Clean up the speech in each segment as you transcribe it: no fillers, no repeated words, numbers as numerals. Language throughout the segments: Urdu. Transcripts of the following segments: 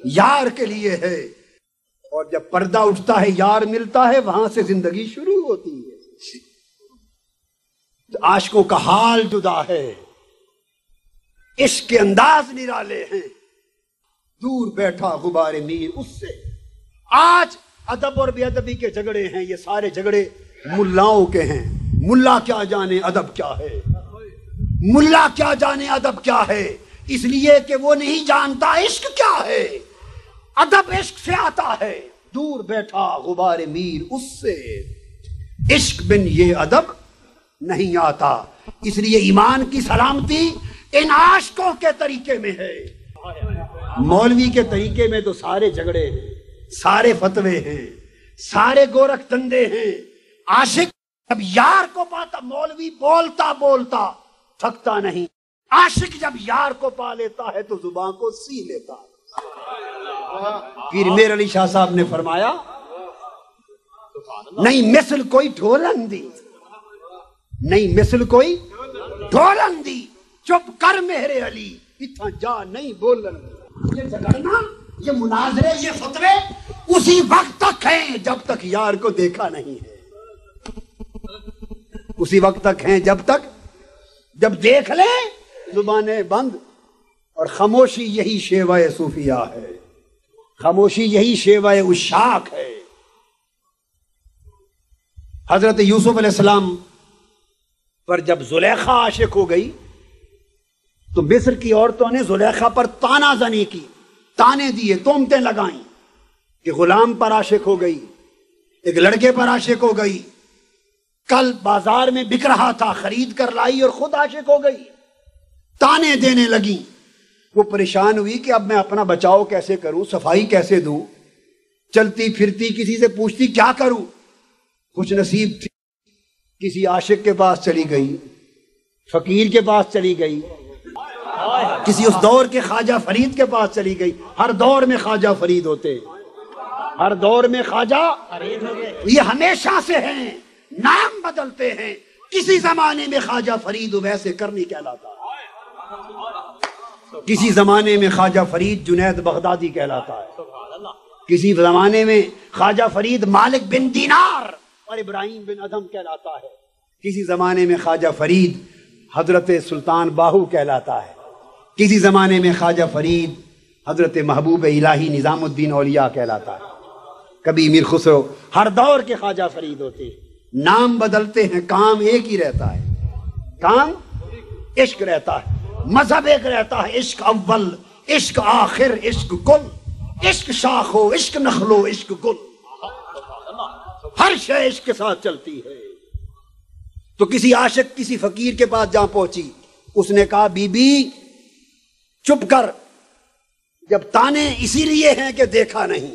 یار کے لیے ہے، اور جب پردہ اٹھتا ہے یار ملتا ہے وہاں سے زندگی شروع ہوتی ہے۔ عاشقوں کا حال جدا ہے، عشق کے انداز نرالے ہیں، دور بیٹھا غبار میر اس سے۔ آج ادب اور بے ادبی کے جھگڑے ہیں، یہ سارے جھگڑے ملاؤں کے ہیں۔ ملا کیا جانے ادب کیا ہے، ملا کیا جانے ادب کیا ہے، اس لیے کہ وہ نہیں جانتا عشق کیا ہے۔ ادب عشق سے آتا ہے، دور بیٹھا غبار میر اس سے، عشق بن یہ ادب نہیں آتا۔ اس لیے ایمان کی سلامتی ان عاشقوں کے طریقے میں ہے۔ مولوی کے طریقے میں تو سارے جھگڑے ہیں، سارے فتوے ہیں، سارے گورکھ دندے ہیں۔ عاشق جب یار کو پاتا، مولوی بولتا بولتا تھکتا نہیں، عاشق جب یار کو پا لیتا ہے تو زبان کو سی لیتا ہے۔ پیر میر علی شاہ صاحب نے فرمایا، نہیں مثل کوئی ڈھولندی، نہیں مثل کوئی ڈھولندی، چپ کر میرے علی اتنا جا نہیں بولندی۔ یہ جھگڑنا، یہ مناظرے، یہ فتوے اسی وقت تک ہیں جب تک یار کو دیکھا نہیں ہے، اسی وقت تک ہیں جب دیکھ لے زبانیں بند۔ اور خاموشی یہی شیوہ صوفیاء ہے، خاموشی یہی شیوہ عشاق ہے۔ حضرت یوسف علیہ السلام پر جب زلیخا عاشق ہو گئی تو مصر کی عورتوں نے زلیخا پر تانا زنی کی، تانے دیے، تہمتیں لگائیں کہ غلام پر عاشق ہو گئی، ایک لڑکے پر عاشق ہو گئی، کل بازار میں بک رہا تھا خرید کر لائی اور خود عاشق ہو گئی، تانے دینے لگیں۔ وہ پریشان ہوئی کہ اب میں اپنا بچاؤ کیسے کروں، صفائی کیسے دوں، چلتی پھرتی کسی سے پوچھتی کیا کروں۔ خوش نصیب تھی، کسی عاشق کے پاس چلی گئی، فقیر کے پاس چلی گئی، کسی اس دور کے خواجہ فرید کے پاس چلی گئی۔ ہر دور میں خواجہ فرید ہوتے، ہر دور میں خواجہ یہ ہمیشہ سے ہیں، نام بدلتے ہیں۔ کسی زمانے میں خواجہ فرید ویسے کرنی کہلاتا ہے، کسی زمانے میں خواجہ فرید جنید بغدادی کہلاتا ہے، کسی زمانے میں خواجہ فرید مالک بن دینار اور ابراہیم بن ادھم کہلاتا ہے، کسی زمانے میں خواجہ فرید حضرت سلطان باہو کہلاتا ہے، کسی زمانے میں خواجہ فرید حضرت محبوب الہی نظام الدین اولیاء کہلاتا ہے، کبھی امیر خسرو۔ ہر دور کے خواجہ فرید ہوتے ہیں، نام بدلتے ہیں، کام ایک ہی رہتا ہے، کام عشق رہتا ہے، مذہب ایک رہتا ہے، عشق اول، عشق آخر، عشق کل، عشق شاخ ہو، عشق نخل ہو، عشق گل، ہر شے عشق کے ساتھ چلتی ہے۔ تو کسی عاشق کسی فقیر کے پاس جہاں پہنچی، اس نے کہا بی بی چپ کر، جب تانے اسی لیے ہیں کہ دیکھا نہیں،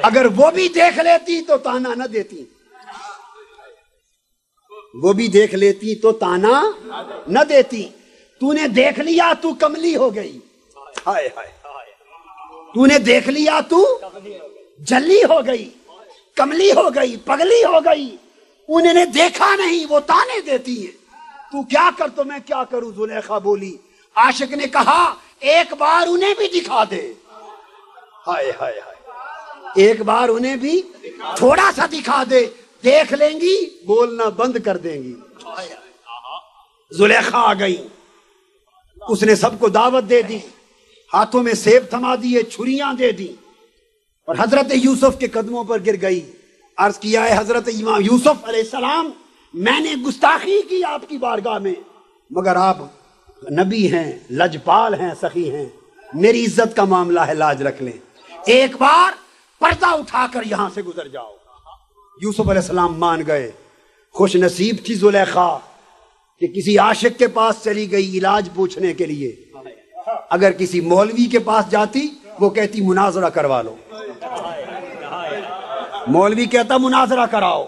اگر وہ بھی دیکھ لیتی تو تانا نہ دیتی، وہ بھی دیکھ لیتی تو تانا نہ دیتی، تو نے دیکھ لیا تو کملی ہو گئی، ہائے ہائے، تو نے دیکھ لیا تو جلی ہو گئی، کملی ہو گئی، پگلی ہو گئی، انہیں نے دیکھا نہیں وہ تانے دیتی ہیں، تو کیا کر تو میں کیا کروں۔ زلیخا بولی، عاشق نے کہا ایک بار انہیں بھی دکھا دے، ہائے ہائے ہائے، ایک بار انہیں بھی تھوڑا سا دکھا دے، دیکھ لیں گی بولنا بند کر دیں گی۔ زلیخا آ گئی، اس نے سب کو دعوت دے دی، ہاتھوں میں سیب تھما دیے، چھریاں دے دی، اور حضرت یوسف کے قدموں پر گر گئی، عرض کیا ہے حضرت امام یوسف علیہ السلام میں نے گستاخی کی آپ کی بارگاہ میں، مگر آپ نبی ہیں، لجپال ہیں، سخی ہیں، میری عزت کا معاملہ ہے، لاج رکھ لیں، ایک بار پردہ اٹھا کر یہاں سے گزر جاؤ۔ یوسف علیہ السلام مان گئے۔ خوش نصیب تھی زلیخا کہ کسی عاشق کے پاس چلی گئی علاج پوچھنے کے لیے، اگر کسی مولوی کے پاس جاتی وہ کہتی مناظرہ کروا لو، مولوی کہتا مناظرہ کراؤ،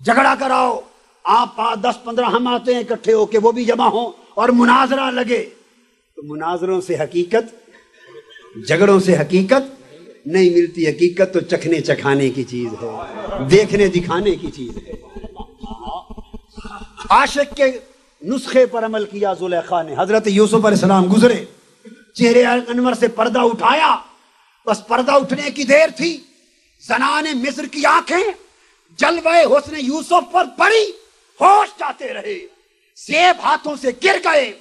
جھگڑا کراؤ، آپ 10-15 ہم آتے ہیں اکٹھے ہو کے، وہ بھی جمع ہوں اور مناظرہ لگے، تو مناظروں سے حقیقت، جھگڑوں سے حقیقت نہیں ملتی، حقیقت تو چکھنے چکھانے کی چیز ہے، دیکھنے دکھانے کی چیز ہے۔ عاشق کے نسخے پر عمل کیا زلیخا نے۔ حضرت یوسف علیہ السلام گزرے، چہرے انور سے پردہ اٹھایا، بس پردہ اٹھنے کی دیر تھی، زنان مصر کی آنکھیں جلوہ حسن یوسف پر پڑی، ہوش جاتے رہے، سیب ہاتھوں سے گر گئے،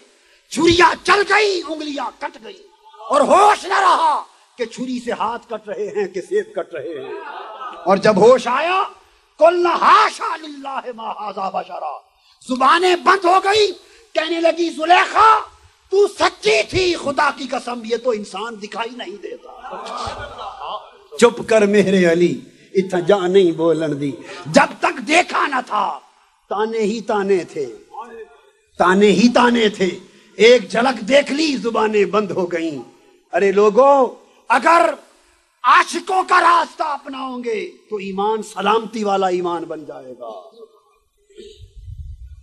چھریاں چل گئی، انگلیاں کٹ گئی، اور ہوش نہ رہا کہ چھری سے ہاتھ کٹ رہے ہیں کہ سیب کٹ رہے ہیں۔ اور جب ہوش آیا، قُلْنَا حَاشَا لِلَّهِ مَا هَٰذَا بَشَرًا، زبانیں بند ہو گئی، کہنے لگی زلیخا تو سچی تھی، خدا کی قسم یہ تو انسان دکھائی نہیں دیتا۔ چپ کر میرے علی، اتنا جا نہیں بولن دی، جب تک دیکھا نہ تھا تانے ہی تانے تھے، تانے ہی تانے تھے، ایک جھلک دیکھ لی زبانیں بند ہو گئیں۔ ارے لوگوں، اگر عاشقوں کا راستہ اپناؤ گے تو ایمان سلامتی والا ایمان بن جائے گا،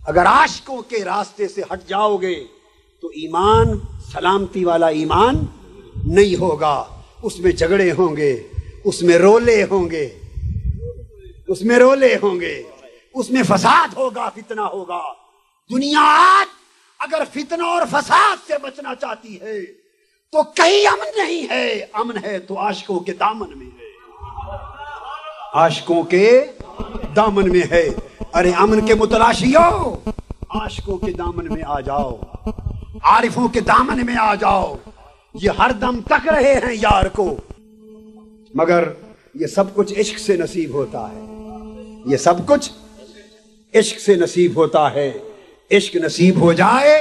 اگر عاشقوں کے راستے سے ہٹ جاؤ گے تو ایمان سلامتی والا ایمان نہیں ہوگا، اس میں جھگڑے ہوں گے، اس میں رولے ہوں گے، اس میں رولے ہوں گے، اس میں فساد ہوگا، فتنہ ہوگا۔ دنیا آج اگر فتنہ اور فساد سے بچنا چاہتی ہے تو کہیں امن نہیں ہے، امن ہے تو عاشقوں کے دامن میں ہے، عاشقوں کے دامن میں ہے۔ ارے امن کے متلاشیوں، عاشقوں کے دامن میں آ جاؤ، عارفوں کے دامن میں آ جاؤ، یہ ہر دم تک رہے ہیں یار کو، مگر یہ سب کچھ عشق سے نصیب ہوتا ہے، یہ سب کچھ عشق سے نصیب ہوتا ہے۔ عشق نصیب ہو جائے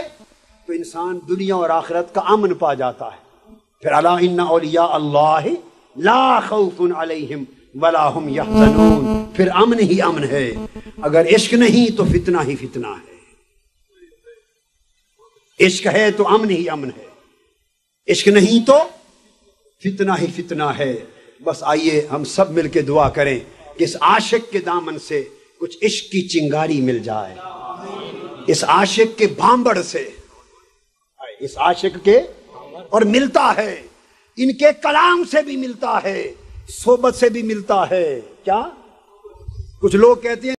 تو انسان دنیا اور آخرت کا امن پا جاتا ہے۔ پھر الا ان اولیاء اللہ لا خوف علیہم ولا هم یحزنون، پھر امن ہی امن ہے۔ اگر عشق نہیں تو فتنہ ہی فتنہ ہے، عشق ہے تو امن ہی امن ہے، عشق نہیں تو فتنہ ہی فتنہ ہے۔ بس آئیے ہم سب مل کے دعا کریں کہ اس عاشق کے دامن سے کچھ عشق کی چنگاری مل جائے، اس عاشق کے بھانبڑ سے، اس عاشق کے، اور ملتا ہے، ان کے کلام سے بھی ملتا ہے، صحبت سے بھی ملتا ہے۔ کیا کچھ لوگ کہتے ہیں